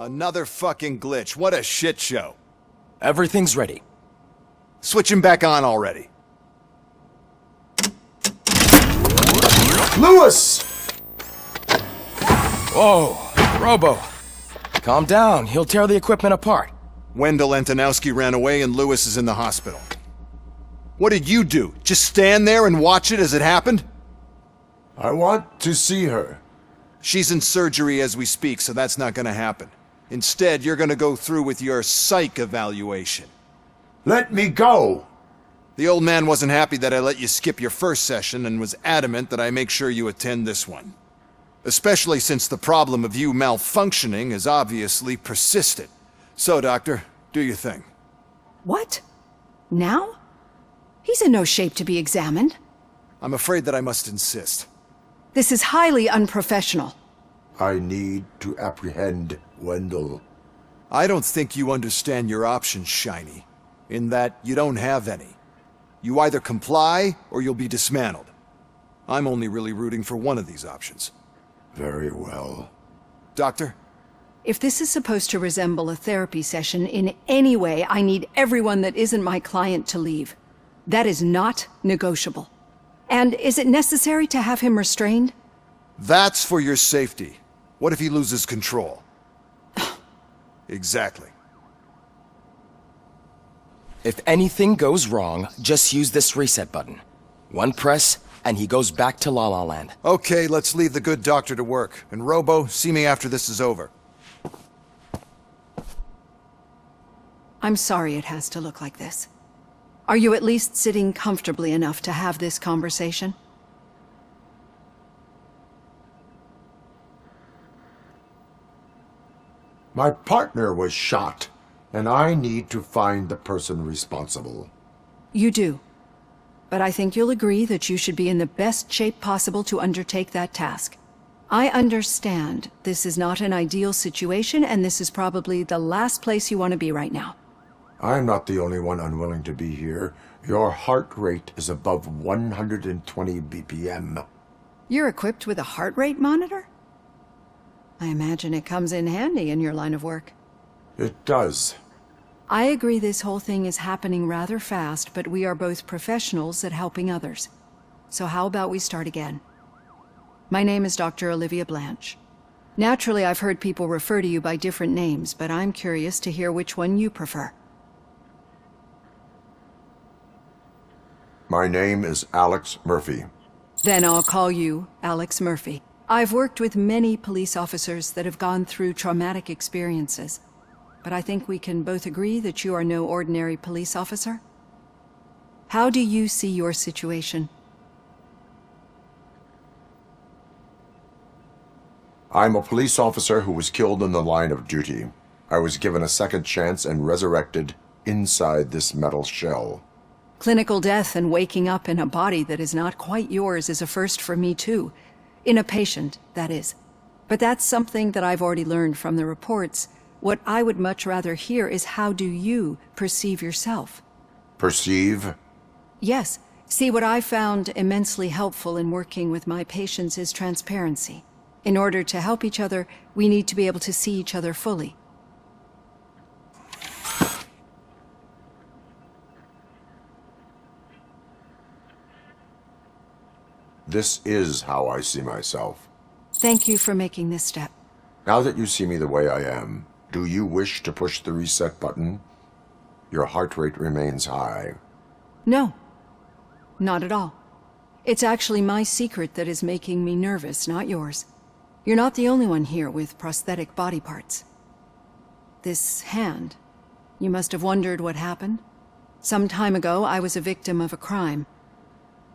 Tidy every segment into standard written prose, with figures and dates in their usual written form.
Another fucking glitch. What a shit show. Everything's ready. Switch him back on already. Lewis! Whoa, Robo. Calm down, he'll tear the equipment apart. Wendell Antonowsky ran away and Lewis is in the hospital. What did you do? Just stand there and watch it as it happened? I want to see her. She's in surgery as we speak, so that's not gonna happen. Instead, you're gonna go through with your psych evaluation. Let me go! The old man wasn't happy that I let you skip your first session and was adamant that I make sure you attend this one. Especially since the problem of you malfunctioning is obviously persistent. So, Doctor, do your thing. What? Now? He's in no shape to be examined. I'm afraid that I must insist. This is highly unprofessional. I need to apprehend Wendell. I don't think you understand your options, Shiny. In that you don't have any. You either comply, or you'll be dismantled. I'm only really rooting for one of these options. Very well. Doctor? If this is supposed to resemble a therapy session in any way, I need everyone that isn't my client to leave. That is not negotiable. And is it necessary to have him restrained? That's for your safety. What if he loses control? Exactly. If anything goes wrong, just use this reset button. One press, and he goes back to La La Land. Okay, let's leave the good doctor to work. And Robo, see me after this is over. I'm sorry it has to look like this. Are you at least sitting comfortably enough to have this conversation? My partner was shot, and I need to find the person responsible. You do. But I think you'll agree that you should be in the best shape possible to undertake that task. I understand this is not an ideal situation, and this is probably the last place you want to be right now. I'm not the only one unwilling to be here. Your heart rate is above 120 BPM. You're equipped with a heart rate monitor? I imagine it comes in handy in your line of work. It does. I agree this whole thing is happening rather fast, but we are both professionals at helping others. So how about we start again? My name is Dr. Olivia Blanche. Naturally, I've heard people refer to you by different names, but I'm curious to hear which one you prefer. My name is Alex Murphy. Then I'll call you Alex Murphy. I've worked with many police officers that have gone through traumatic experiences, but I think we can both agree that you are no ordinary police officer. How do you see your situation? I'm a police officer who was killed in the line of duty. I was given a second chance and resurrected inside this metal shell. Clinical death and waking up in a body that is not quite yours is a first for me too. In a patient, that is. But that's something that I've already learned from the reports. What I would much rather hear is how do you perceive yourself? Perceive? Yes. See, what I found immensely helpful in working with my patients is transparency. In order to help each other, we need to be able to see each other fully. This is how I see myself. Thank you for making this step. Now that you see me the way I am, do you wish to push the reset button? Your heart rate remains high. No. Not at all. It's actually my secret that is making me nervous, not yours. You're not the only one here with prosthetic body parts. This hand, you must have wondered what happened. Some time ago, I was a victim of a crime.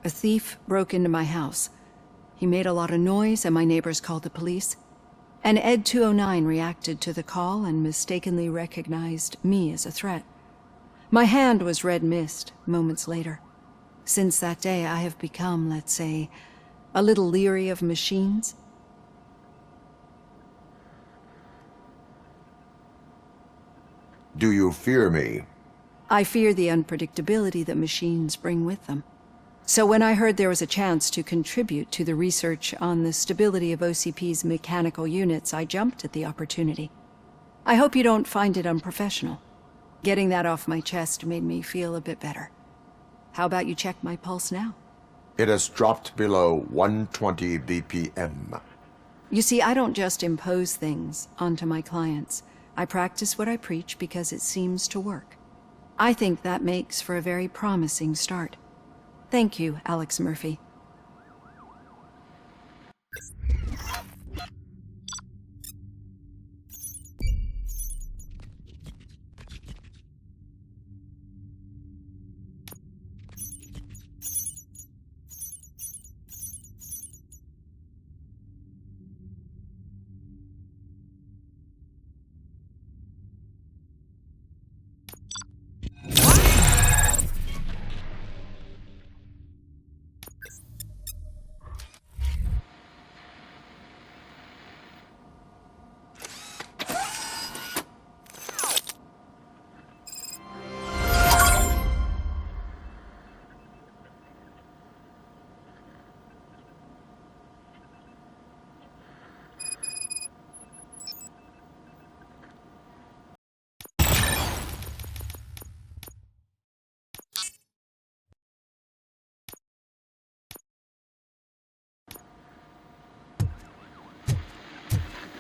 A thief broke into my house. He made a lot of noise and my neighbors called the police. And Ed 209 reacted to the call and mistakenly recognized me as a threat. My hand was red mist moments later. Since that day, I have become, let's say, a little leery of machines. Do you fear me? I fear the unpredictability that machines bring with them. So when I heard there was a chance to contribute to the research on the stability of OCP's mechanical units, I jumped at the opportunity. I hope you don't find it unprofessional. Getting that off my chest made me feel a bit better. How about you check my pulse now? It has dropped below 120 BPM. You see, I don't just impose things onto my clients. I practice what I preach because it seems to work. I think that makes for a very promising start. Thank you, Alex Murphy.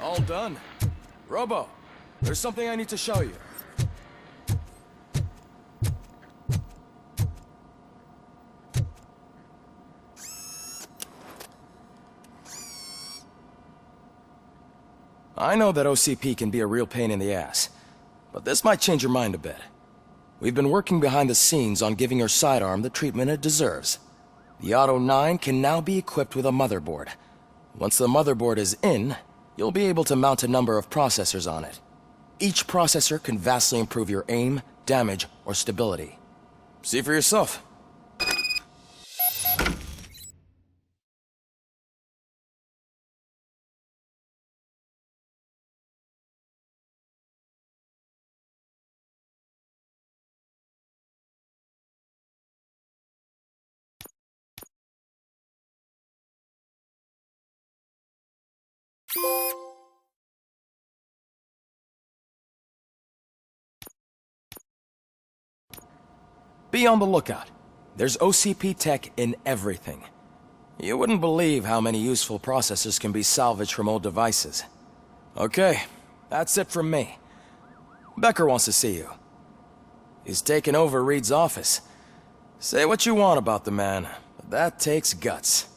All done. Robo, there's something I need to show you. I know that OCP can be a real pain in the ass, but this might change your mind a bit. We've been working behind the scenes on giving your sidearm the treatment it deserves. The Auto-9 can now be equipped with a motherboard. Once the motherboard is in, you'll be able to mount a number of processors on it. Each processor can vastly improve your aim, damage, or stability. See for yourself. Be on the lookout. There's OCP tech in everything. You wouldn't believe how many useful processors can be salvaged from old devices. Okay, that's it from me. Becker wants to see you. He's taken over Reed's office. Say what you want about the man, but that takes guts.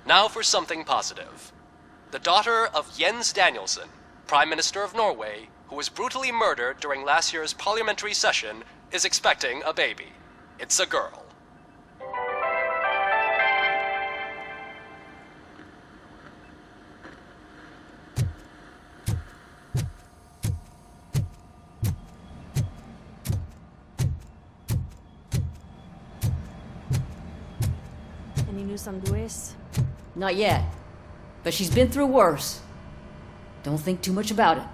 Now for something positive. The daughter of Jens Danielson, Prime Minister of Norway, who was brutally murdered during last year's parliamentary session, is expecting a baby. It's a girl. Any news on Luis? Not yet. But she's been through worse. Don't think too much about it.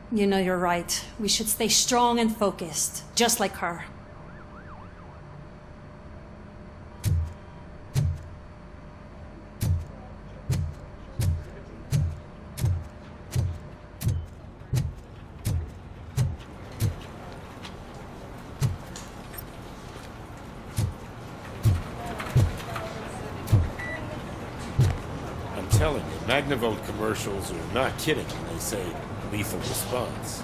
You know you're right. We should stay strong and focused, just like her. Telling you, Magnavolt commercials are not kidding when they say lethal response.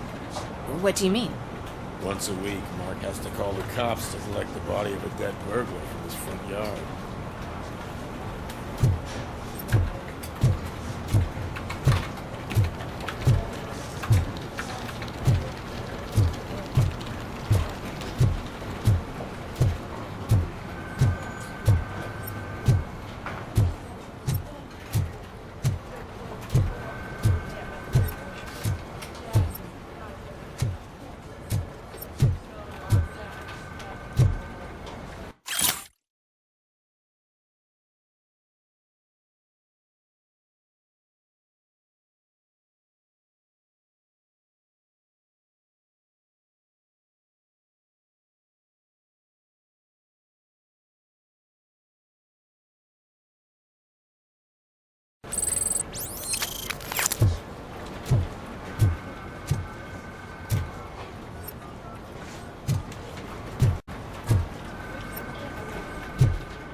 What do you mean? Once a week, Mark has to call the cops to collect the body of a dead burglar from his front yard.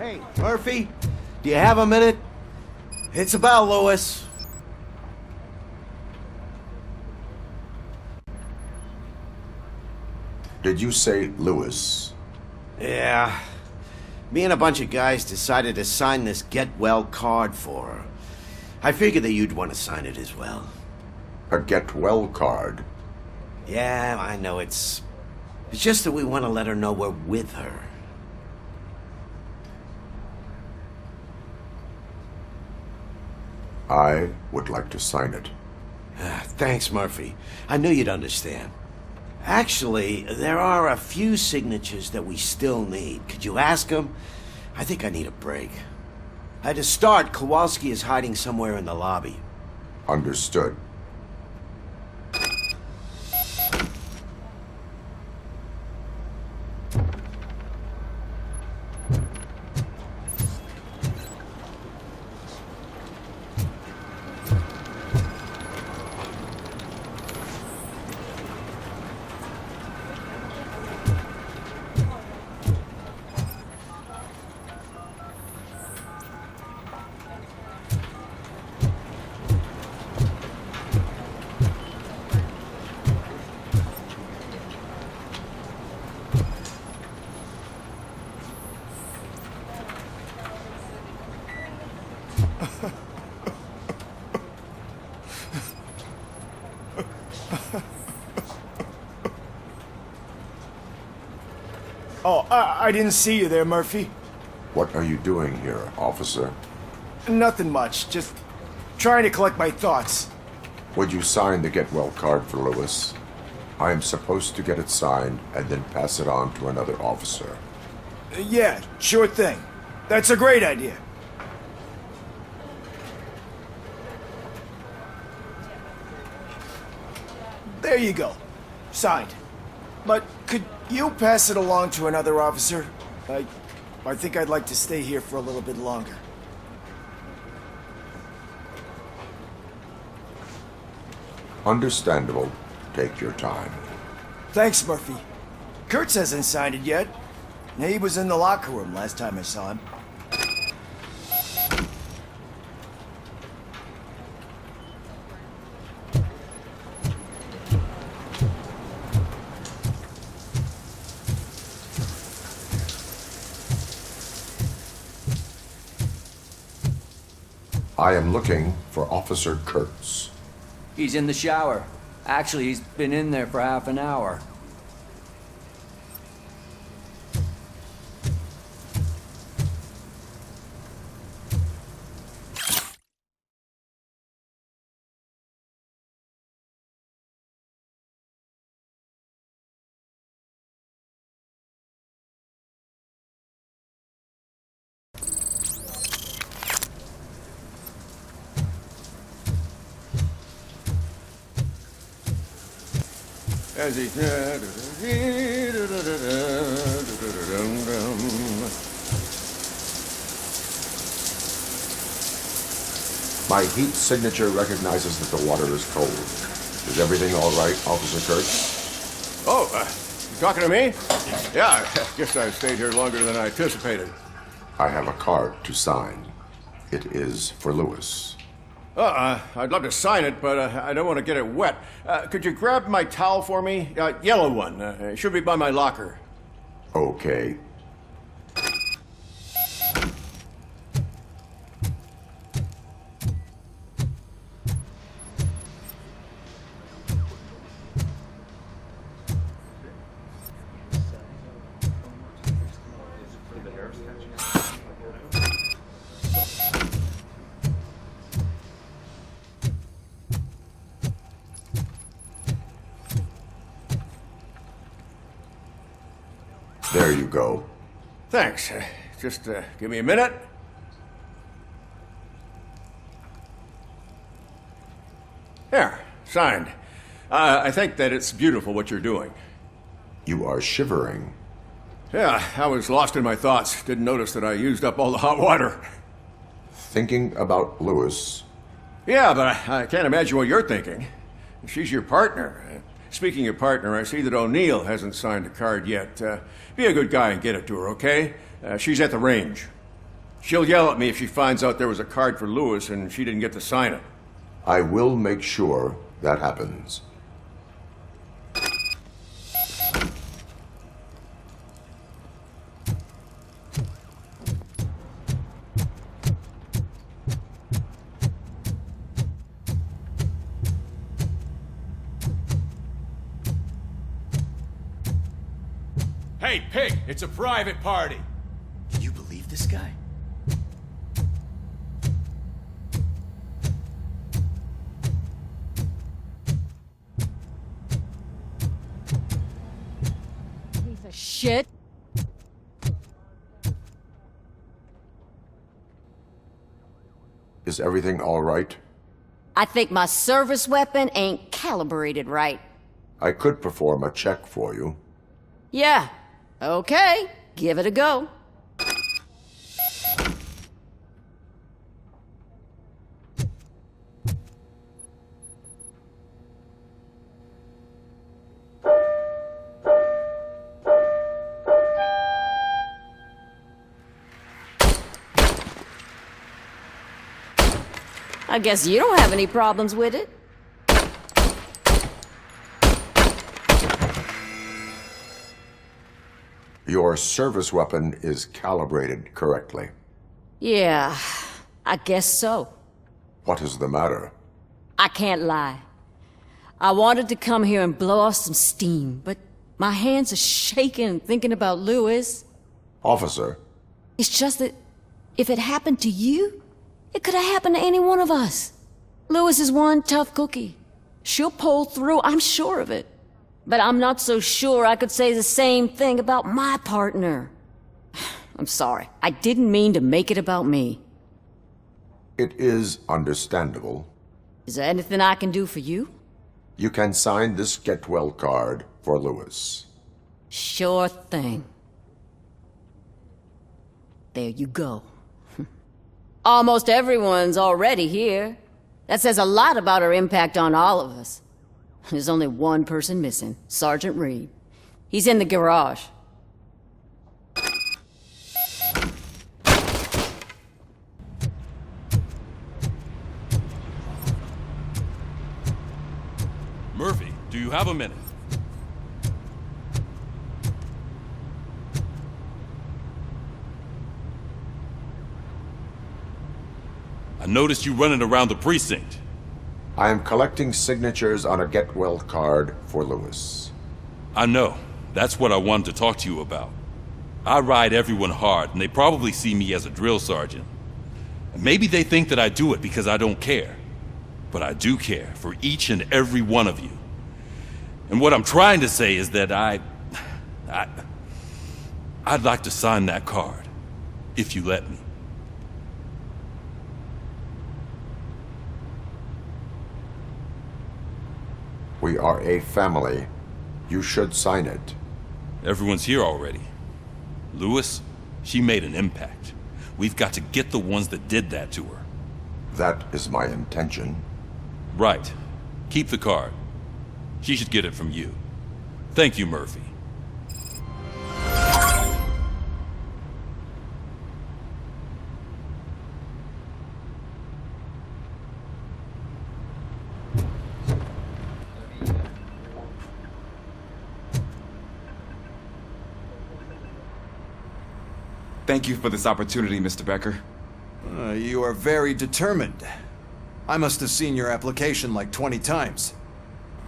Hey, Murphy, do you have a minute? It's about Lewis. Did you say Lewis? Yeah. Me and a bunch of guys decided to sign this get well card for her. I figured that you'd want to sign it as well. A get well card? Yeah, I know it's just that we want to let her know we're with her. I would like to sign it. Thanks, Murphy. I knew you'd understand. Actually, there are a few signatures that we still need. Could you ask him? I think I need a break. To start, Kowalski is hiding somewhere in the lobby. Understood. Oh, I didn't see you there, Murphy. What are you doing here, officer? Nothing much, just trying to collect my thoughts. Would you sign the get well card for Lewis? I am supposed to get it signed and then pass it on to another officer. Yeah, sure thing. That's a great idea. There you go. Signed. But could you pass it along to another officer? I think I'd like to stay here for a little bit longer. Understandable. Take your time. Thanks, Murphy. Kurtz hasn't signed it yet. He was in the locker room last time I saw him. I am looking for Officer Kurtz. He's in the shower. Actually, he's been in there for half an hour. As he... My heat signature recognizes that the water is cold. Is everything all right, Officer Kurtz? Oh, you talking to me? Yeah, I guess I stayed here longer than I anticipated. I have a card to sign. It is for Lewis. I'd love to sign it, but I don't want to get it wet. Could you grab my towel for me? Yellow one. It should be by my locker. Okay. There you go. Thanks. Just give me a minute. There, signed. I think that it's beautiful what you're doing. You are shivering. Yeah, I was lost in my thoughts. Didn't notice that I used up all the hot water. Thinking about Lewis. Yeah, but I can't imagine what you're thinking. She's your partner. Speaking of partner, I see that O'Neill hasn't signed a card yet. Be a good guy and get it to her, okay? She's at the range. She'll yell at me if she finds out there was a card for Lewis and she didn't get to sign it. I will make sure that happens. Hey, Pig, it's a private party. Can you believe this guy? Piece of shit. Is everything all right? I think my service weapon ain't calibrated right. I could perform a check for you. Yeah. Okay. Give it a go. I guess you don't have any problems with it. Your service weapon is calibrated correctly. Yeah, I guess so. What is the matter? I can't lie. I wanted to come here and blow off some steam, but my hands are shaking thinking about Lewis. Officer, It's just that if it happened to you, it could have happened to any one of us. Lewis is one tough cookie. She'll pull through, I'm sure of it. But I'm not so sure I could say the same thing about my partner. I'm sorry. I didn't mean to make it about me. it is understandable. Is there anything I can do for you? You can sign this Get Well card for Lewis. Sure thing. There you go. Almost everyone's already here. That says a lot about her impact on all of us. There's only one person missing, Sergeant Reed. He's in the garage. Murphy, do you have a minute? I noticed you running around the precinct. I am collecting signatures on a Get Well card for Lewis. I know. That's what I wanted to talk to you about. I ride everyone hard, and they probably see me as a drill sergeant. And maybe they think that I do it because I don't care. But I do care for each and every one of you. And what I'm trying to say is that I'd like to sign that card, if you let me. We are a family. You should sign it. Everyone's here already. Lewis, she made an impact. We've got to get the ones that did that to her. That is my intention. Right. Keep the card. She should get it from you. Thank you, Murphy. Thank you for this opportunity, Mr. Becker. You are very determined. I must have seen your application like 20 times.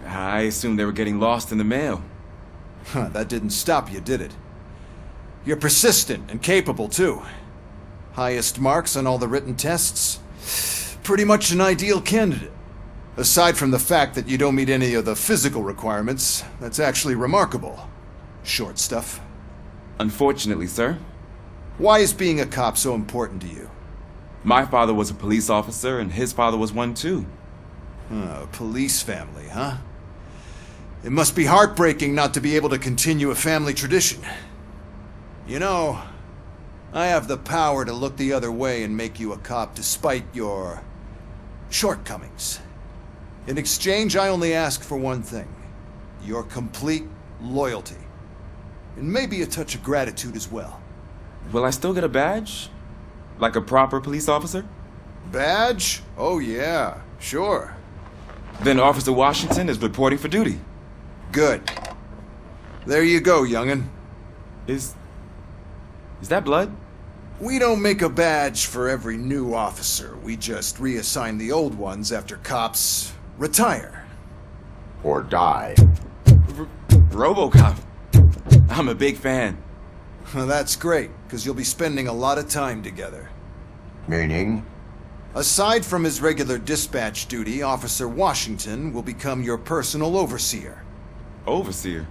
I assumed they were getting lost in the mail. That didn't stop you, did it? You're persistent and capable, too. Highest marks on all the written tests. Pretty much an ideal candidate. Aside from the fact that you don't meet any of the physical requirements, that's actually remarkable. Short stuff. Unfortunately, sir. Why is being a cop so important to you? My father was a police officer, and his father was one too. A police family, huh? It must be heartbreaking not to be able to continue a family tradition. You know, I have the power to look the other way and make you a cop despite your shortcomings. In exchange, I only ask for one thing. Your complete loyalty. And maybe a touch of gratitude as well. Will I still get a badge? Like a proper police officer? Badge? Oh yeah, sure. Then Officer Washington is reporting for duty. Good. There you go, young'un. Is that blood? We don't make a badge for every new officer. We just reassign the old ones after cops retire. Or die. Robocop. I'm a big fan. That's great, because you'll be spending a lot of time together. Meaning? Aside from his regular dispatch duty, Officer Washington will become your personal overseer. Overseer?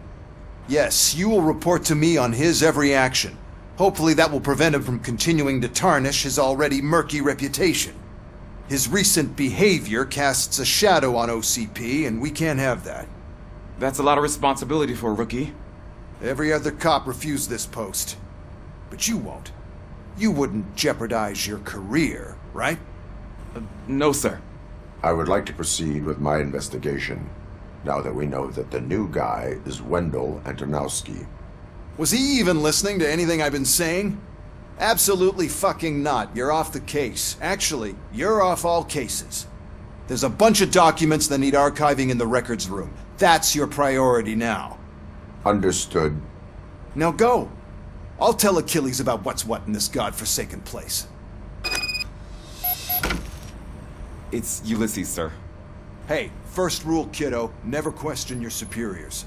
Yes, you will report to me on his every action. Hopefully that will prevent him from continuing to tarnish his already murky reputation. His recent behavior casts a shadow on OCP, and we can't have that. That's a lot of responsibility for a rookie. Every other cop refused this post. But you won't. You wouldn't jeopardize your career, right? No, sir. I would like to proceed with my investigation, now that we know that the new guy is Wendell Antonowsky. Was he even listening to anything I've been saying? Absolutely fucking not. You're off the case. Actually, you're off all cases. There's a bunch of documents that need archiving in the records room. That's your priority now. Understood. Now go. I'll tell Achilles about what's what in this godforsaken place. It's Ulysses, sir. Hey, first rule, kiddo, never question your superiors.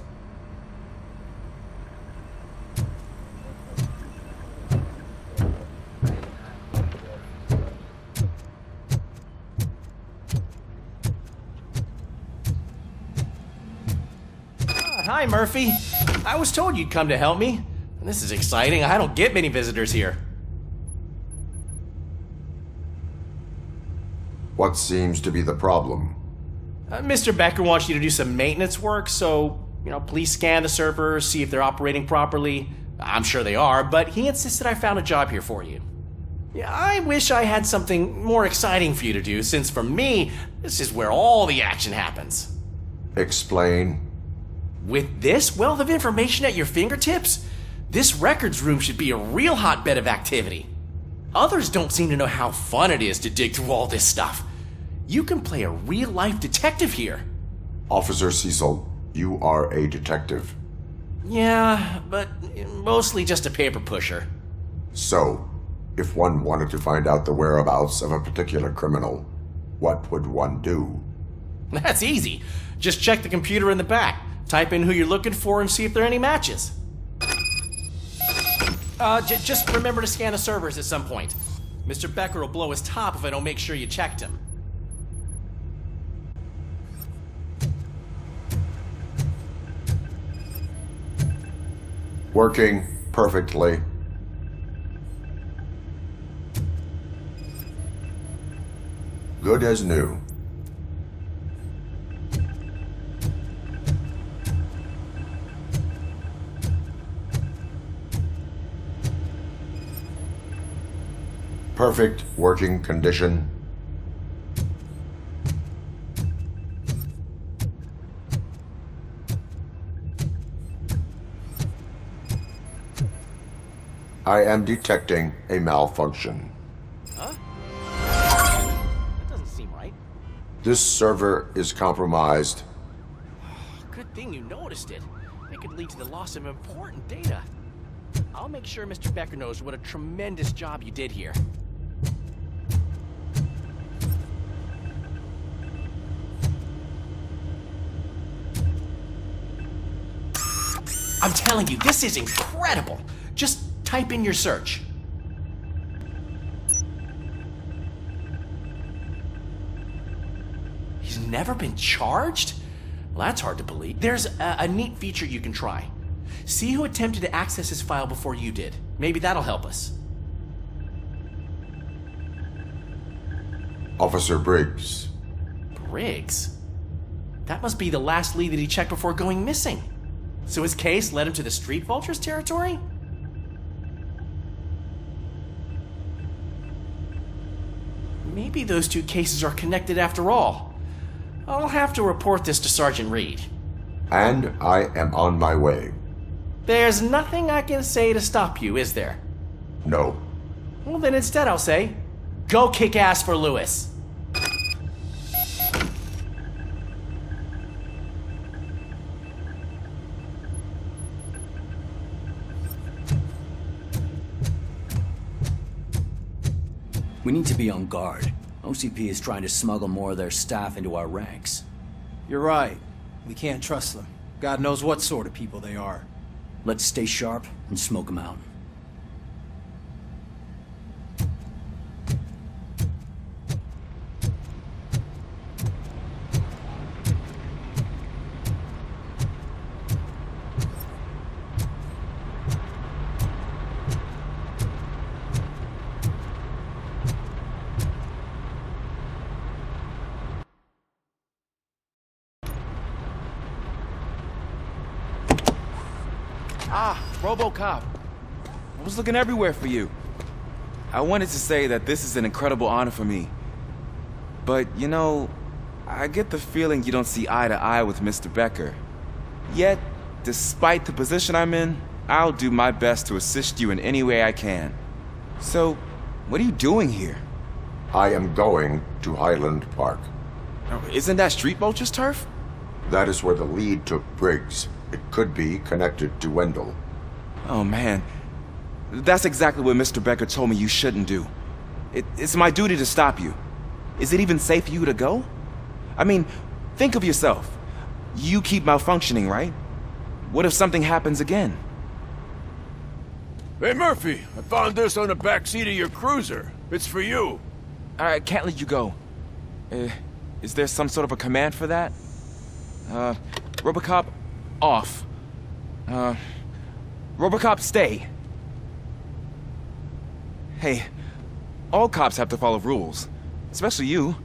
Hi, Murphy. I was told you'd come to help me. This is exciting. I don't get many visitors here. What seems to be the problem? Mr. Becker wants you to do some maintenance work, so, please scan the servers, see if they're operating properly. I'm sure they are, but he insisted I found a job here for you. Yeah, I wish I had something more exciting for you to do, since for me, this is where all the action happens. Explain. With this wealth of information at your fingertips, this records room should be a real hotbed of activity. Others don't seem to know how fun it is to dig through all this stuff. You can play a real-life detective here. Officer Cecil, you are a detective. Yeah, but mostly just a paper pusher. So, if one wanted to find out the whereabouts of a particular criminal, what would one do? That's easy. Just check the computer in the back. Type in who you're looking for and see if there are any matches. Just remember to scan the servers at some point. Mr. Becker will blow his top if I don't make sure you checked him. Working perfectly. Good as new. Perfect working condition. I am detecting a malfunction. Huh? That doesn't seem right. This server is compromised. Good thing you noticed it. It could lead to the loss of important data. I'll make sure Mr. Becker knows what a tremendous job you did here. I'm telling you, this is incredible. Just type in your search. He's never been charged? Well, that's hard to believe. There's a neat feature you can try. See who attempted to access his file before you did. Maybe that'll help us. Officer Briggs. Briggs? That must be the last lead that he checked before going missing. So his case led him to the Street Vultures territory? Maybe those two cases are connected after all. I'll have to report this to Sergeant Reed. And I am on my way. There's nothing I can say to stop you, is there? No. Well, then instead I'll say, go kick ass for Lewis. We need to be on guard. OCP is trying to smuggle more of their staff into our ranks. You're right. We can't trust them. God knows what sort of people they are. Let's stay sharp and smoke them out. Ah, Robocop. I was looking everywhere for you. I wanted to say that this is an incredible honor for me. But, you know, I get the feeling you don't see eye to eye with Mr. Becker. Yet, despite the position I'm in, I'll do my best to assist you in any way I can. So, what are you doing here? I am going to Highland Park. Isn't that Street Vulture's turf? That is where the lead took Briggs. It could be connected to Wendell. Oh, man. That's exactly what Mr. Becker told me you shouldn't do. It's my duty to stop you. Is it even safe for you to go? I mean, think of yourself. You keep malfunctioning, right? What if something happens again? Hey, Murphy, I found this on the back seat of your cruiser. It's for you. I can't let you go. Is there some sort of a command for that? Robocop, off. Robocop, stay. Hey, all cops have to follow rules. Especially you.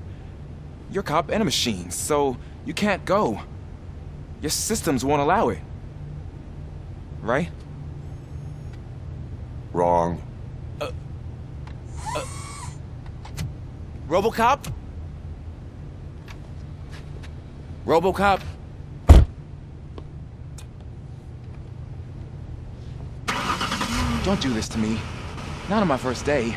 You're a cop and a machine, so you can't go. Your systems won't allow it. Right? Wrong. Robocop? Robocop? Don't do this to me. Not on my first day.